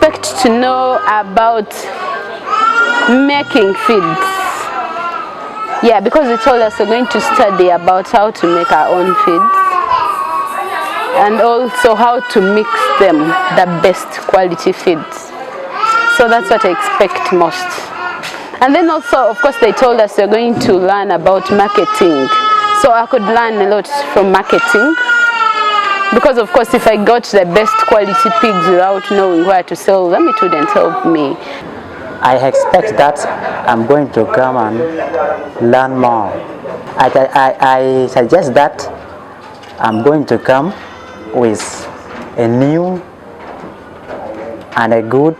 Expect to know about making feeds. Yeah, because they told us we're going to study about how to make our own feeds and also how to mix them, the best quality feeds. So that's what I expect most. And then also, of course, they told us we're going to learn about marketing. So I could learn a lot from marketing. Because of course, if I got the best quality pigs without knowing where to sell them, it wouldn't help me. I expect that I'm going to come and learn more. I suggest that I'm going to come with a new and a good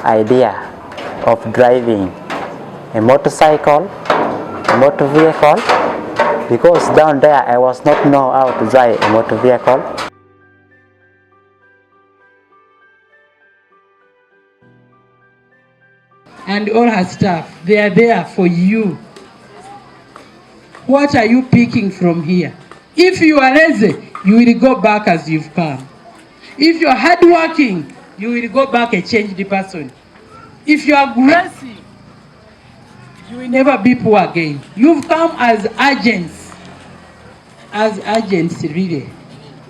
idea of driving a motorcycle, a motor vehicle, because down there I was not know how to drive a motor vehicle. And all her staff, they are there for you. What are you picking from here? If you are lazy, you will go back as you've come. If you are hardworking, you will go back a changed person. If you are aggressive, you will never be poor again. You've come as agents. As agents, really.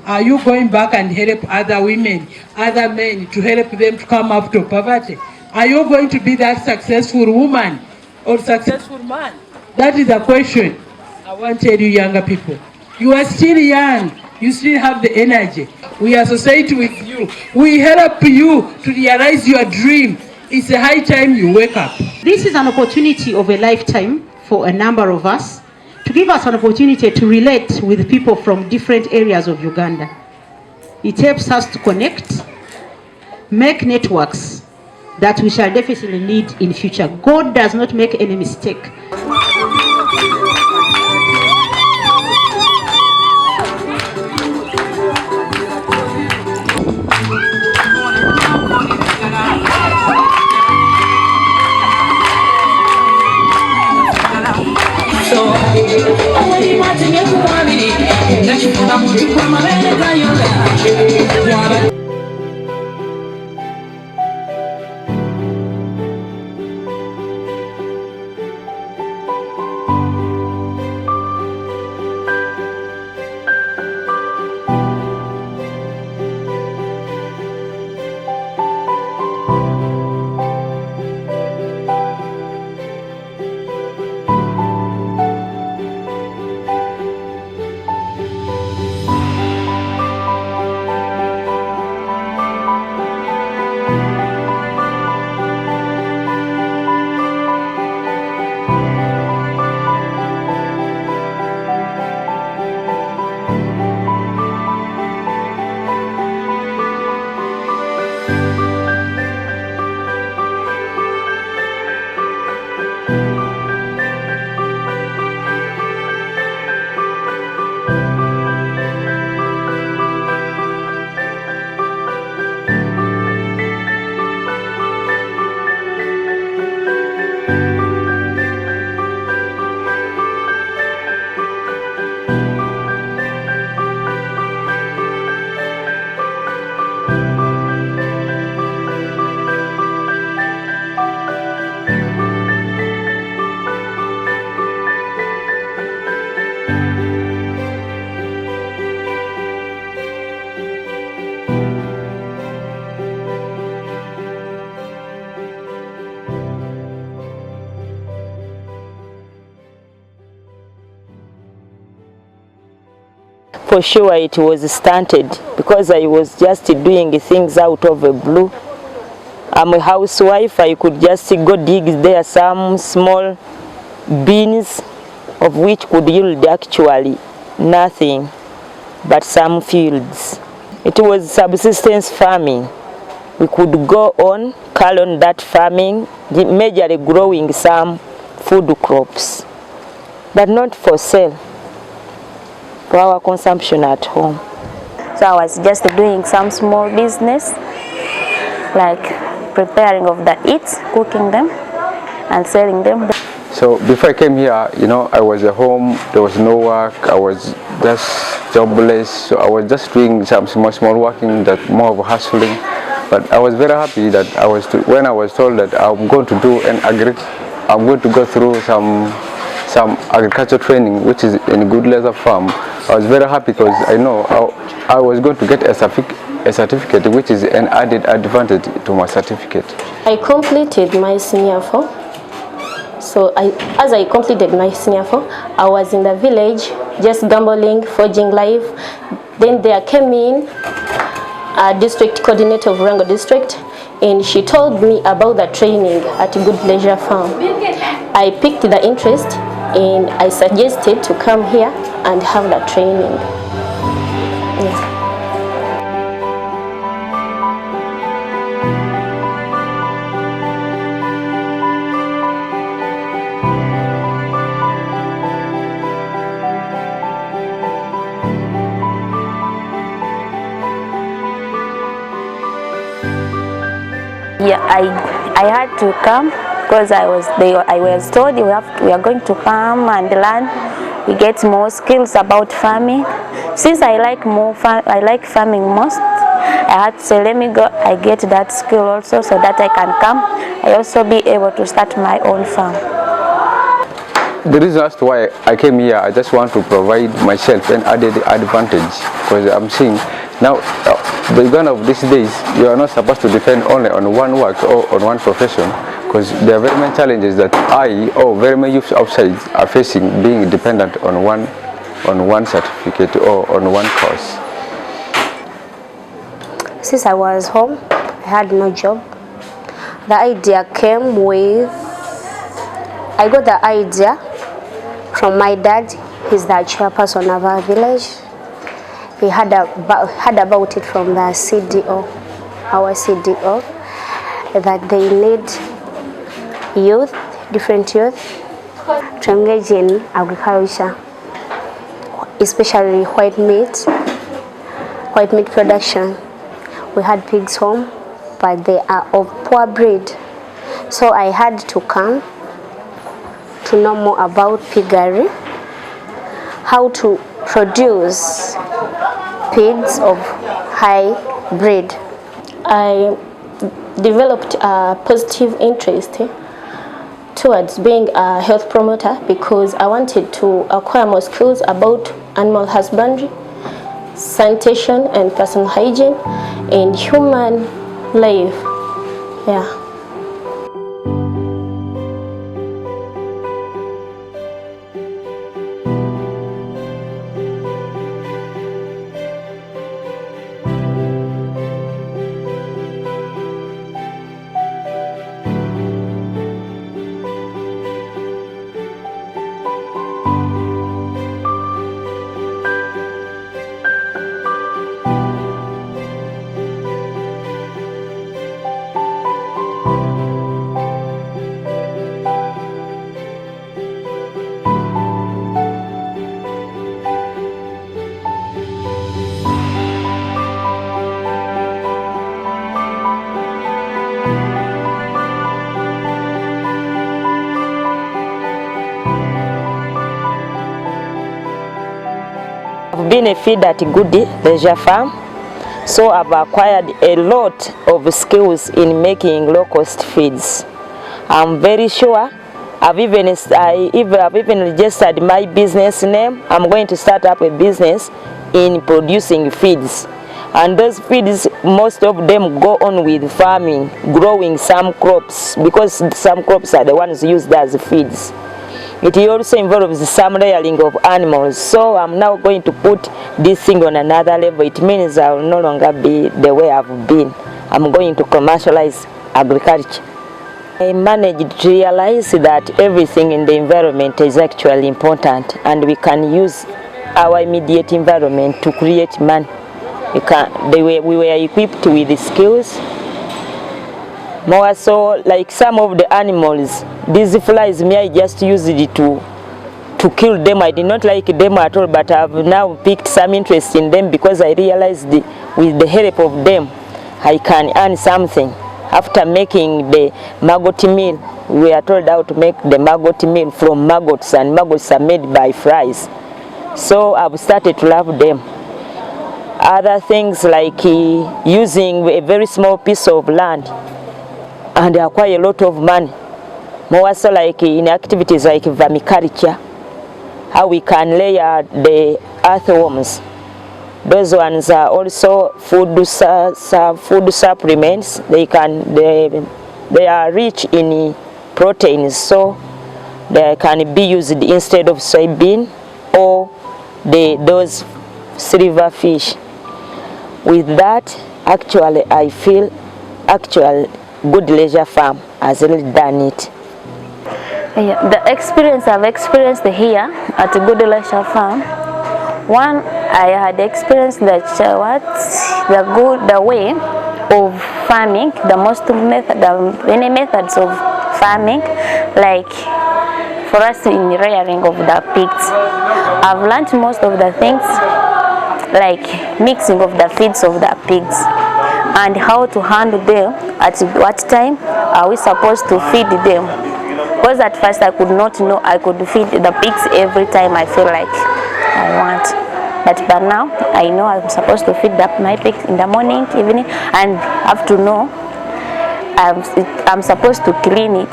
Are you going back and help other women, other men, to help them to come up to poverty? Are you going to be that successful woman or successful man? That is the question I want to tell you, younger people. You are still young. You still have the energy. We associate with you. We help you to realize your dream. It's a high time you wake up. This is an opportunity of a lifetime for a number of us to give us an opportunity to relate with people from different areas of Uganda. It helps us to connect, make networks that we shall definitely need in future. God does not make any mistake. for sure it was stunted because I was just doing things out of the blue. I'm a housewife. I could just go dig there some small beans of which could yield actually nothing but some fields. It was subsistence farming. We could go on, carry on that farming, majorly growing some food crops, but not for sale, for our consumption at home. So I was just doing some small business, like preparing of the eats, cooking them and selling them. So before I came here, you know, I was at home, there was no work, I was just jobless, so I was just doing some small working, that more of hustling. But I was very happy that when I was told that I'm going to do I'm going to go through some agriculture training, which is in a good leather farm. I was very happy because I know I was going to get a certificate, which is an added advantage to my certificate. I completed my senior 4. So as I completed my senior 4, I was in the village just gambling, forging life. Then there came in a district coordinator of Rango district, and she told me about the training at Good Leisure Farm. I picked the interest and I suggested to come here and have the training. Yes. Yeah, I had to come because I was told we are going to come and learn. We get more skills about farming. Since I like farming most, I had to say, let me go. I get that skill also, so that I can come. I also be able to start my own farm. The reason as to why I came here, I just want to provide myself an added advantage, because I'm seeing now the Uganda of these days, you are not supposed to depend only on one work or on one profession, because there are very many challenges that very many youths outside are facing, being dependent on one certificate or on one course. Since I was home, I had no job. The idea came with, I got the idea from my dad. He's the chairperson of our village. He heard about it from the CDO, our CDO, that they need youth, different youth, to engage in agriculture, especially white meat production. We had pigs home, but they are of poor breed. So I had to come to know more about piggery, how to produce pigs of high breed. I developed a positive interest towards being a health promoter because I wanted to acquire more skills about animal husbandry, sanitation and personal hygiene, and human life. Yeah. I've been a feed at Good Leisure Farm, so I've acquired a lot of skills in making low-cost feeds. I'm very sure I've even registered my business name. I'm going to start up a business in producing feeds. And those feeds, most of them go on with farming, growing some crops, because some crops are the ones used as feeds. It also involves some layering of animals. So I'm now going to put this thing on another level. It means I will no longer be the way I've been. I'm going to commercialize agriculture. I managed to realize that everything in the environment is actually important, and we can use our immediate environment to create money. We were equipped with the skills. More so, like some of the animals, these flies, I just used it to kill them. I did not like them at all, but I've now picked some interest in them because I realized with the help of them, I can earn something. After making the maggot meal, we are told how to make the maggot meal from maggots, and maggots are made by flies. So I've started to love them. Other things like using a very small piece of land and acquire a lot of money. More so like in activities like vermiculture, how we can layer the earthworms. Those ones are also food supplements. They are rich in proteins, so they can be used instead of soybean or those silver fish. With that, actually, I feel Good Leisure Farm has really done it. Yeah, the experience I've experienced here at Good Leisure Farm. One, I had experienced the way of farming, many methods of farming, like for us in rearing of the pigs. I've learned most of the things, like mixing of the feeds of the pigs and how to handle them, at what time are we supposed to feed them. Because at first I could not know I could feed the pigs every time I feel like I want. But now I know I'm supposed to feed my pigs in the morning, evening, and have to know I'm supposed to clean it.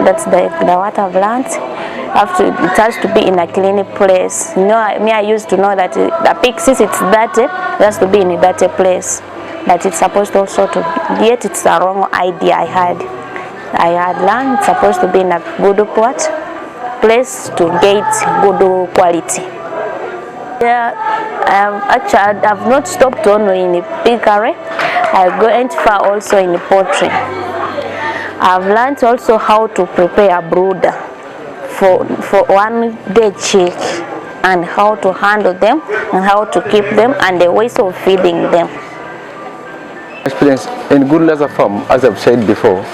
That's the what I've learned. It has to be in a clean place. You know, I used to know that the pig, since it's dirty, it has to be in a dirty place. But it's supposed also to, yet it's a wrong idea I had learned it's supposed to be in a good place to get good quality. Yeah, I've not stopped only in piggery. I went far also in poultry. I've learned also how to prepare a brooder for one day chick, and how to handle them and how to keep them and the ways of feeding them. Experience in Good Leisure Farm, as I've said before,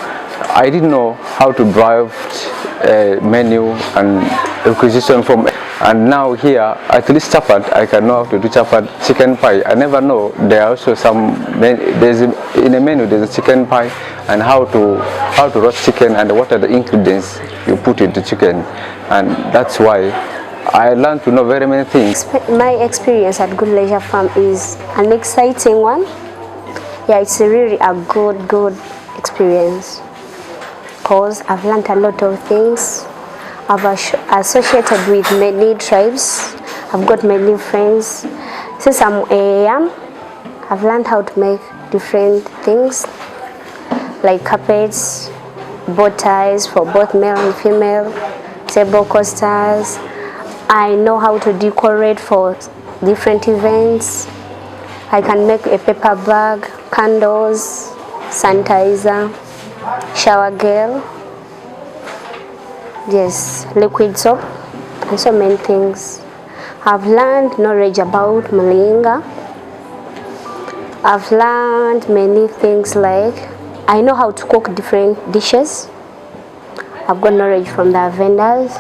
I didn't know how to draft a menu and requisition form, and now here at least chapad I can know how to do chapad, chicken pie. I never know there are also in a menu there's a chicken pie and how to roast chicken and what are the ingredients you put into chicken, and that's why I learned to know very many things. My experience at Good Leisure Farm is an exciting one. Yeah, it's really a good experience because I've learned a lot of things. I've associated with many tribes. I've got many friends. Since I'm young, I've learned how to make different things like carpets, bow ties for both male and female, table coasters. I know how to decorate for different events. I can make a paper bag, candles, sanitizer, shower gel, yes, liquid soap, and so many things. I've learned knowledge about Malinga. I've learned many things, like I know how to cook different dishes. I've got knowledge from the vendors.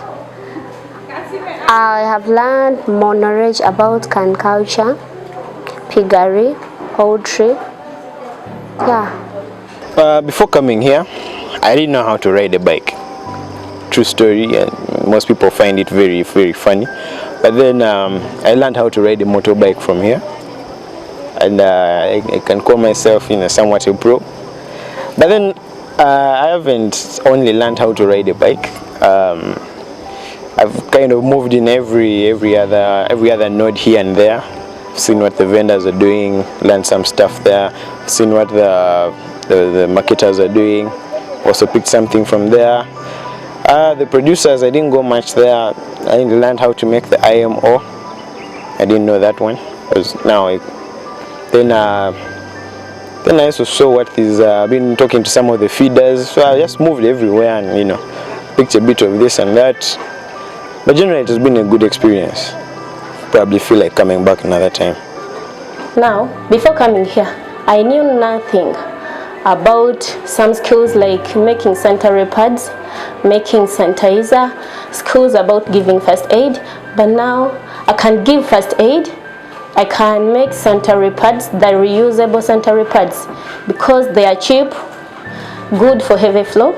I have learned more knowledge about can culture, piggery, poultry. Yeah. Before coming here, I didn't know how to ride a bike. True story, and most people find it very, very funny. But then I learned how to ride a motorbike from here, and I can call myself somewhat a pro. But then I haven't only learned how to ride a bike. I've kind of moved in every other node here and there. Seen what the vendors are doing, learned some stuff there, seen what the marketers are doing, also picked something from there. The producers, I didn't go much there. I didn't learn how to make the IMO. I didn't know that one. Because now, then I also saw what is. I've been talking to some of the feeders, so I just moved everywhere and picked a bit of this and that. But generally, it has been a good experience. Probably feel like coming back another time. Now, before coming here, I knew nothing about some skills like making sanitary pads, making sanitizer, skills about giving first aid. But now I can give first aid. I can make sanitary pads, the reusable sanitary pads, because they are cheap, good for heavy flow.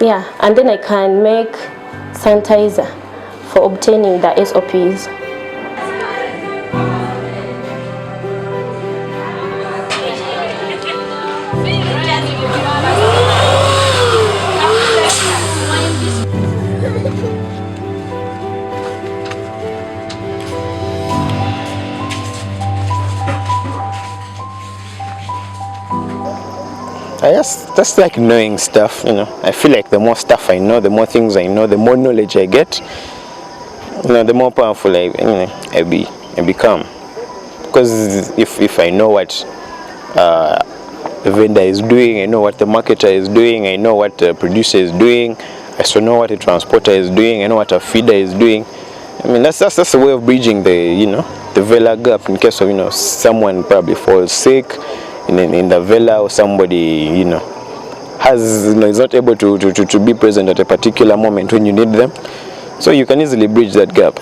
Yeah, and then I can make sanitizer for obtaining the SOPs. I just like knowing stuff, I feel like the more stuff I know, the more things I know, the more knowledge I get, the more powerful I become. Because if I know what the vendor is doing, I know what the marketer is doing, I know what the producer is doing, I also know what the transporter is doing, I know what a feeder is doing. I mean, that's a way of bridging the the Vela gap in case of someone probably falls sick in the Vela, or somebody is not able to be present at a particular moment when you need them, so you can easily bridge that gap.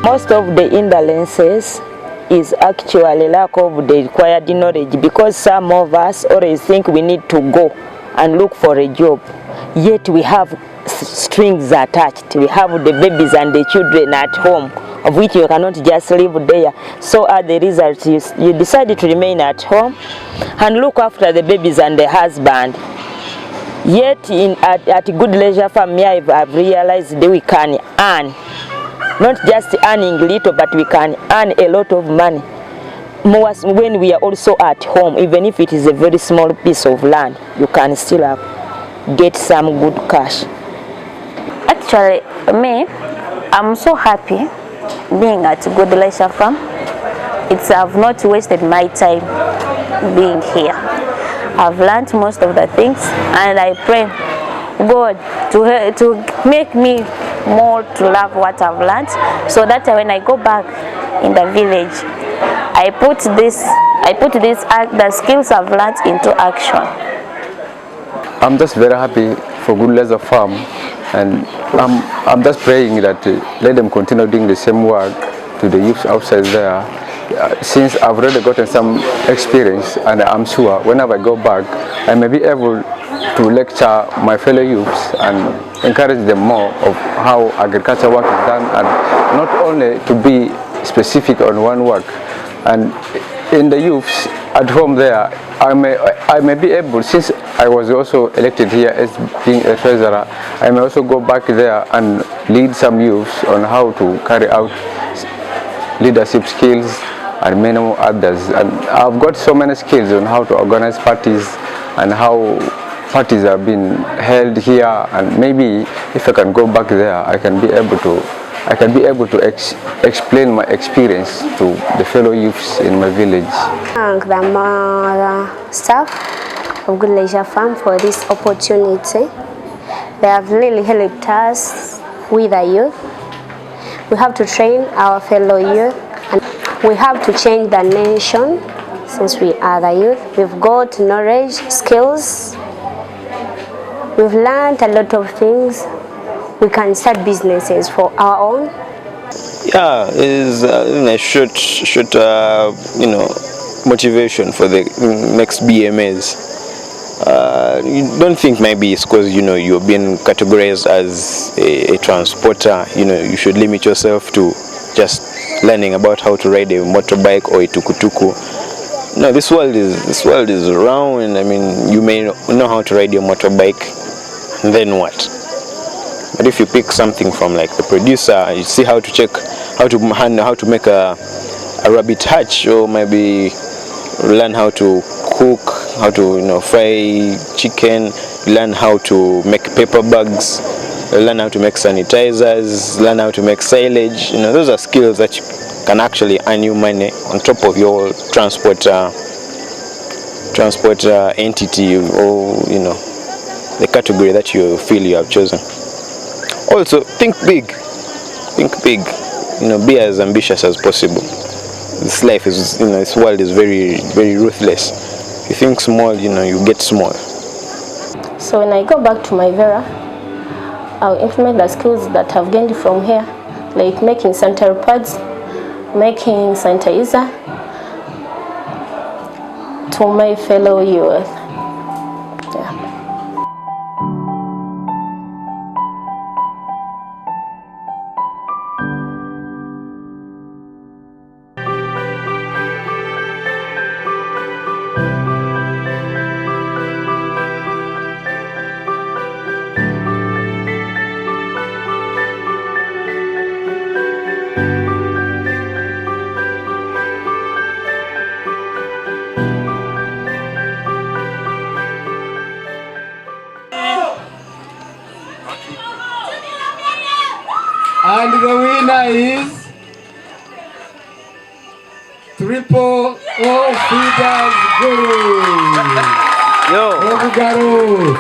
Most of the indolences is actually lack of the required knowledge, because some of us always think we need to go and look for a job, yet we have strings attached. We have the babies and the children at home, of which you cannot just live there. So as the result, you decide to remain at home and look after the babies and the husband. Yet at Good Leisure Farm, I've realized that we can earn. Not just earning little, but we can earn a lot of money more when we are also at home. Even if it is a very small piece of land, you can still get some good cash. Actually, me, I'm so happy being at Good Leisure Farm. I've not wasted my time being here. I've learned most of the things, and I pray God to make me more to love what I've learned, so that when I go back in the village, I put the skills I've learned into action. I'm just very happy for Good Leisure Farm, and I'm just praying that let them continue doing the same work to the youth outside there. Since I've already gotten some experience, and I'm sure whenever I go back, I may be able to lecture my fellow youths and encourage them more of how agriculture work is done, and not only to be specific on one work. And in the youths at home there, I may be able, since I was also elected here as being a treasurer, I may also go back there and lead some youths on how to carry out leadership skills and many more others. And I've got so many skills on how to organize parties and how parties are being held here, and maybe if I can go back there, I can be able to explain my experience to the fellow youths in my village. Thank the staff of Good Leisure Farm for this opportunity. They have really helped us with the youth. We have to train our fellow youth, and we have to change the nation since we are the youth. We've got knowledge, skills. We've learned a lot of things. We can start businesses for our own. Yeah, is a short motivation for the next BMAs. You don't think maybe it's because you're being categorized as a transporter. You should limit yourself to just learning about how to ride a motorbike or a tukutuku. No, this world is round. I mean, you may know how to ride your motorbike, and then what? But if you pick something from like the producer, you see how to check, how to make a rabbit hatch, or maybe learn how to cook, how to fry chicken, learn how to make paper bags, learn how to make sanitizers, learn how to make silage. Those are skills that you can actually earn you money on top of your transport entity, or the category that you feel you have chosen. Also, think big. Be as ambitious as possible. This life is, this world is very, very ruthless. If you think small, you get small. So when I go back to my Vera, I'll implement the skills that I've gained from here, like making sanitary pads, making sanitizer to my fellow youth. Yeah. And the winner is Triple O Feeders Guru. Yo. Guru.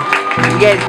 Yes.